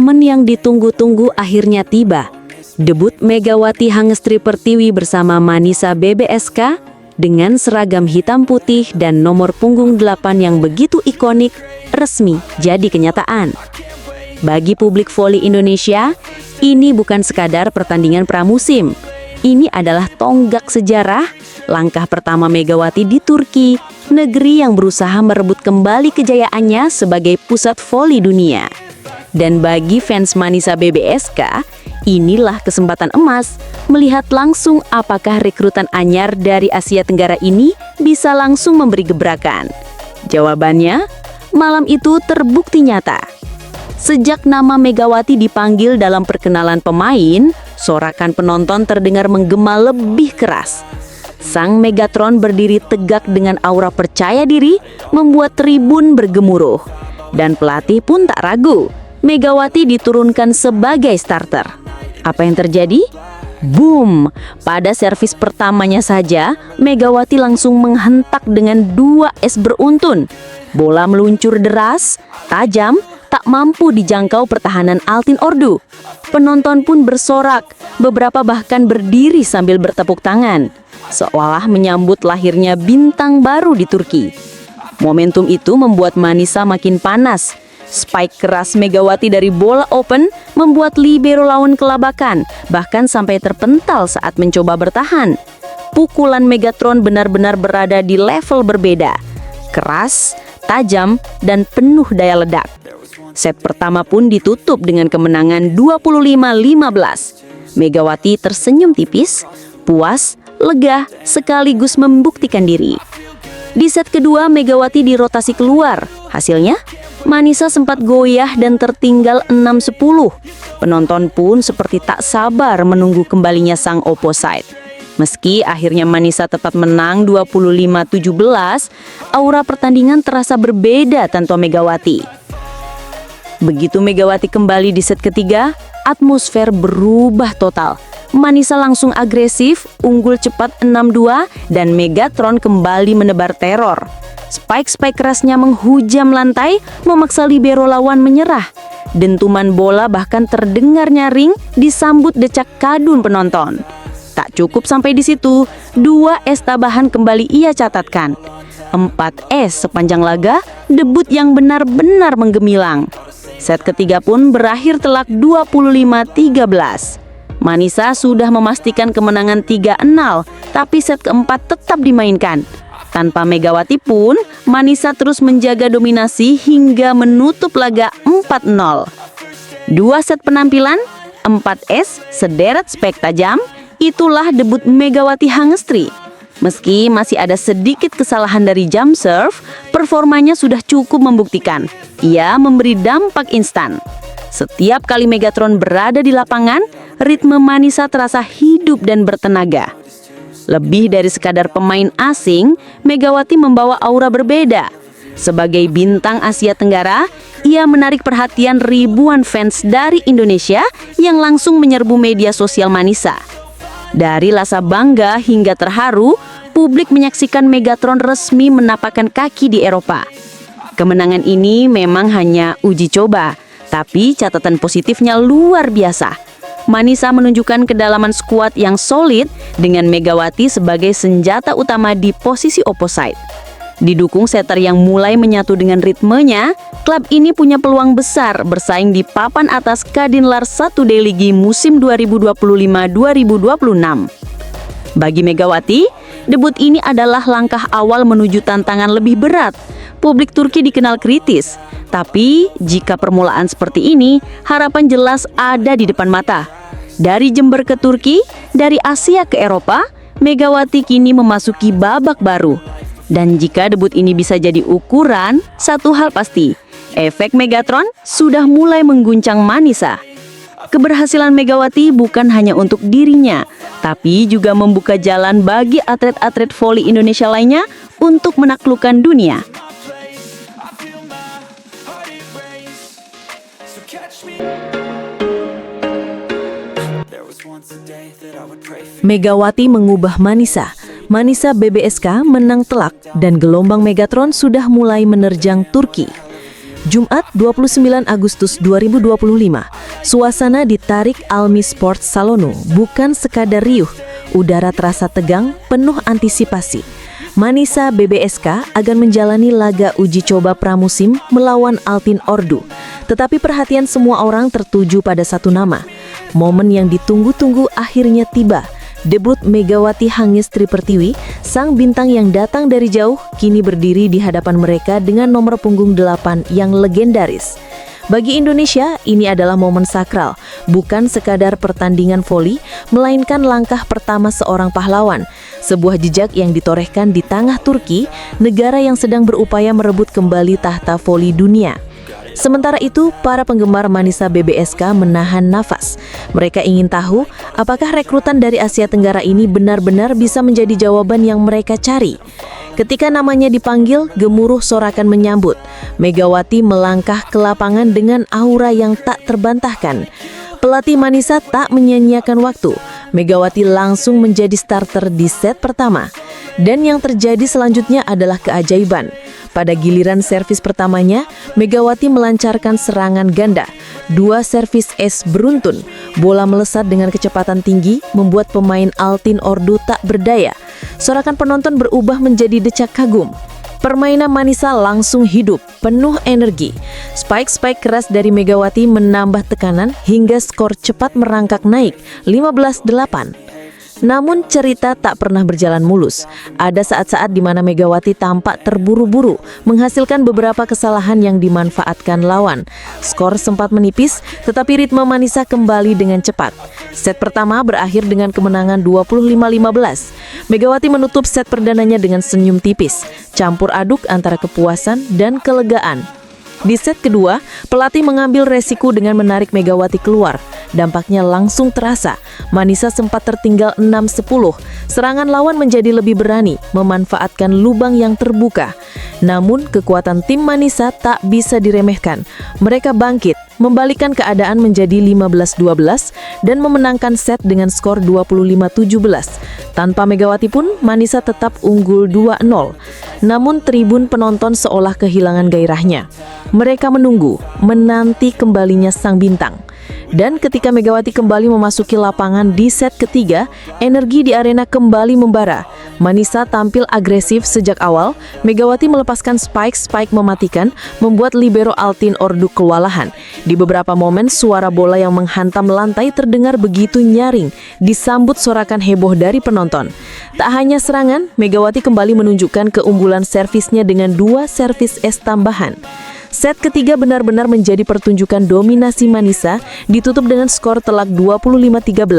Momen yang ditunggu-tunggu akhirnya tiba. Debut Megawati Hangestri Pertiwi bersama Manisa BBSK dengan seragam hitam putih dan nomor punggung 8 yang begitu ikonik resmi jadi kenyataan. Bagi publik voli Indonesia, ini bukan sekadar pertandingan pramusim. Ini adalah tonggak sejarah, langkah pertama Megawati di Turki, negeri yang berusaha merebut kembali kejayaannya sebagai pusat voli dunia. Dan bagi fans Manisa BBSK, inilah kesempatan emas melihat langsung apakah rekrutan anyar dari Asia Tenggara ini bisa langsung memberi gebrakan. Jawabannya, malam itu terbukti nyata. Sejak nama Megawati dipanggil dalam perkenalan pemain, sorakan penonton terdengar menggema lebih keras. Sang Megatron berdiri tegak dengan aura percaya diri, membuat tribun bergemuruh. Dan pelatih pun tak ragu, Megawati diturunkan sebagai starter. Apa yang terjadi? Boom! Pada servis pertamanya saja, Megawati langsung menghentak dengan 2 es beruntun. Bola meluncur deras, tajam, tak mampu dijangkau pertahanan Altin Ordu. Penonton pun bersorak, beberapa bahkan berdiri sambil bertepuk tangan, seolah menyambut lahirnya bintang baru di Turki. Momentum itu membuat Manisa makin panas. Spike keras Megawati dari bola open membuat libero lawan kelabakan, bahkan sampai terpental saat mencoba bertahan. Pukulan Megatron benar-benar berada di level berbeda. Keras, tajam, dan penuh daya ledak. Set pertama pun ditutup dengan kemenangan 25-15. Megawati tersenyum tipis, puas, lega, sekaligus membuktikan diri. Di set kedua, Megawati dirotasi keluar. Hasilnya, Manisa sempat goyah dan tertinggal 6-10. Penonton pun seperti tak sabar menunggu kembalinya sang opposite. Meski akhirnya Manisa tetap menang 25-17, aura pertandingan terasa berbeda tanpa Megawati. Begitu Megawati kembali di set ketiga, atmosfer berubah total. Manisa langsung agresif, unggul cepat 6-2, dan Megatron kembali menebar teror. Spike kerasnya menghujam lantai, memaksa libero lawan menyerah. Dentuman bola bahkan terdengar nyaring, disambut decak kadun penonton. Tak cukup sampai di situ, 2 es tambahan kembali ia catatkan. 4 es sepanjang laga, debut yang benar-benar menggemilang. Set ketiga pun berakhir telak 25-13. Manisa sudah memastikan kemenangan 3-0, tapi set keempat tetap dimainkan. Tanpa Megawati pun, Manisa terus menjaga dominasi hingga menutup laga 4-0. 2 set penampilan, 4 es, sederet spek tajam, itulah debut Megawati Hangestri. Meski masih ada sedikit kesalahan dari jump serve, performanya sudah cukup membuktikan. Ia memberi dampak instan. Setiap kali Megatron berada di lapangan, ritme Manisa terasa hidup dan bertenaga. Lebih dari sekadar pemain asing, Megawati membawa aura berbeda. Sebagai bintang Asia Tenggara, ia menarik perhatian ribuan fans dari Indonesia yang langsung menyerbu media sosial Manisa. Dari rasa bangga hingga terharu, publik menyaksikan Megatron resmi menapakkan kaki di Eropa. Kemenangan ini memang hanya uji coba, tapi catatan positifnya luar biasa. Manisa menunjukkan kedalaman skuad yang solid dengan Megawati sebagai senjata utama di posisi opposite. Didukung setter yang mulai menyatu dengan ritmenya, klub ini punya peluang besar bersaing di papan atas Kadinlar 1 D-Ligi musim 2025-2026. Bagi Megawati, debut ini adalah langkah awal menuju tantangan lebih berat. Publik Turki dikenal kritis, tapi jika permulaan seperti ini, harapan jelas ada di depan mata. Dari Jember ke Turki, dari Asia ke Eropa, Megawati kini memasuki babak baru. Dan jika debut ini bisa jadi ukuran, satu hal pasti, efek Megatron sudah mulai mengguncang Manisa. Keberhasilan Megawati bukan hanya untuk dirinya, tapi juga membuka jalan bagi atlet-atlet voli Indonesia lainnya untuk menaklukkan dunia. Megawati mengubah Manisa. Manisa BBSK menang telak dan gelombang Megatron sudah mulai menerjang Turki. Jumat 29 Agustus 2025, suasana di Tariq Almi Sports Salono bukan sekadar riuh, udara terasa tegang, penuh antisipasi. Manisa BBSK akan menjalani laga uji coba pramusim melawan Altin Ordu. Tetapi perhatian semua orang tertuju pada satu nama. Momen yang ditunggu-tunggu akhirnya tiba. Debut Megawati Hangestri Pertiwi, sang bintang yang datang dari jauh, kini berdiri di hadapan mereka dengan nomor punggung 8 yang legendaris. Bagi Indonesia, ini adalah momen sakral, bukan sekadar pertandingan voli, melainkan langkah pertama seorang pahlawan, sebuah jejak yang ditorehkan di tengah Turki, negara yang sedang berupaya merebut kembali tahta voli dunia. Sementara itu, para penggemar Manisa BBSK menahan nafas. Mereka ingin tahu, apakah rekrutan dari Asia Tenggara ini benar-benar bisa menjadi jawaban yang mereka cari. Ketika namanya dipanggil, gemuruh sorakan menyambut. Megawati melangkah ke lapangan dengan aura yang tak terbantahkan. Pelatih Manisa tak menyia-nyiakan waktu. Megawati langsung menjadi starter di set pertama. Dan yang terjadi selanjutnya adalah keajaiban. Pada giliran servis pertamanya, Megawati melancarkan serangan ganda. 2 servis es beruntun. Bola melesat dengan kecepatan tinggi, membuat pemain Altin Ordu tak berdaya. Sorakan penonton berubah menjadi decak kagum. Permainan Manisa langsung hidup, penuh energi. Spike-spike keras dari Megawati menambah tekanan hingga skor cepat merangkak naik 15-8. Namun cerita tak pernah berjalan mulus. Ada saat-saat di mana Megawati tampak terburu-buru, menghasilkan beberapa kesalahan yang dimanfaatkan lawan. Skor sempat menipis, tetapi ritme Manisa kembali dengan cepat. Set pertama berakhir dengan kemenangan 25-15. Megawati menutup set perdananya dengan senyum tipis, campur aduk antara kepuasan dan kelegaan. Di set kedua, pelatih mengambil resiko dengan menarik Megawati keluar. Dampaknya langsung terasa. Manisa sempat tertinggal 6-10. Serangan lawan menjadi lebih berani, memanfaatkan lubang yang terbuka. Namun, kekuatan tim Manisa tak bisa diremehkan. Mereka bangkit, membalikkan keadaan menjadi 15-12 dan memenangkan set dengan skor 25-17. Tanpa Megawati pun, Manisa tetap unggul 2-0. Namun, tribun penonton seolah kehilangan gairahnya. Mereka menunggu, menanti kembalinya sang bintang. Dan ketika Megawati kembali memasuki lapangan di set ketiga, energi di arena kembali membara. Manisa tampil agresif sejak awal. Megawati melepaskan spike mematikan, membuat libero Altin Ordu kewalahan. Di beberapa momen, suara bola yang menghantam lantai terdengar begitu nyaring, disambut sorakan heboh dari penonton. Tak hanya serangan, Megawati kembali menunjukkan keunggulan servisnya dengan 2 servis es tambahan. Set ketiga benar-benar menjadi pertunjukan dominasi Manisa, ditutup dengan skor telak 25-13.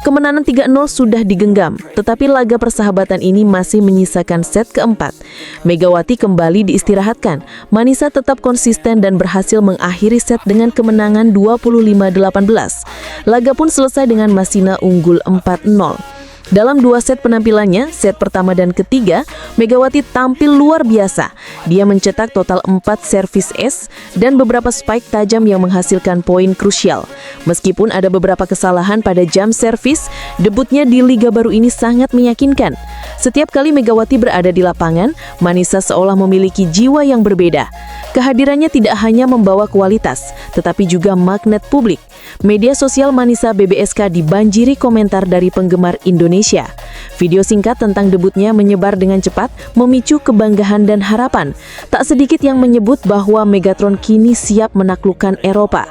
Kemenangan 3-0 sudah digenggam, tetapi laga persahabatan ini masih menyisakan set keempat. Megawati kembali diistirahatkan. Manisa tetap konsisten dan berhasil mengakhiri set dengan kemenangan 25-18. Laga pun selesai dengan Masina unggul 4-0. Dalam 2 set penampilannya, set pertama dan ketiga, Megawati tampil luar biasa. Dia mencetak total 4 servis es dan beberapa spike tajam yang menghasilkan poin krusial. Meskipun ada beberapa kesalahan pada jam servis, debutnya di liga baru ini sangat meyakinkan. Setiap kali Megawati berada di lapangan, Manisa seolah memiliki jiwa yang berbeda. Kehadirannya tidak hanya membawa kualitas, tetapi juga magnet publik. Media sosial Manisa BBSK dibanjiri komentar dari penggemar Indonesia. Video singkat tentang debutnya menyebar dengan cepat, memicu kebanggaan dan harapan. Tak sedikit yang menyebut bahwa Megatron kini siap menaklukkan Eropa.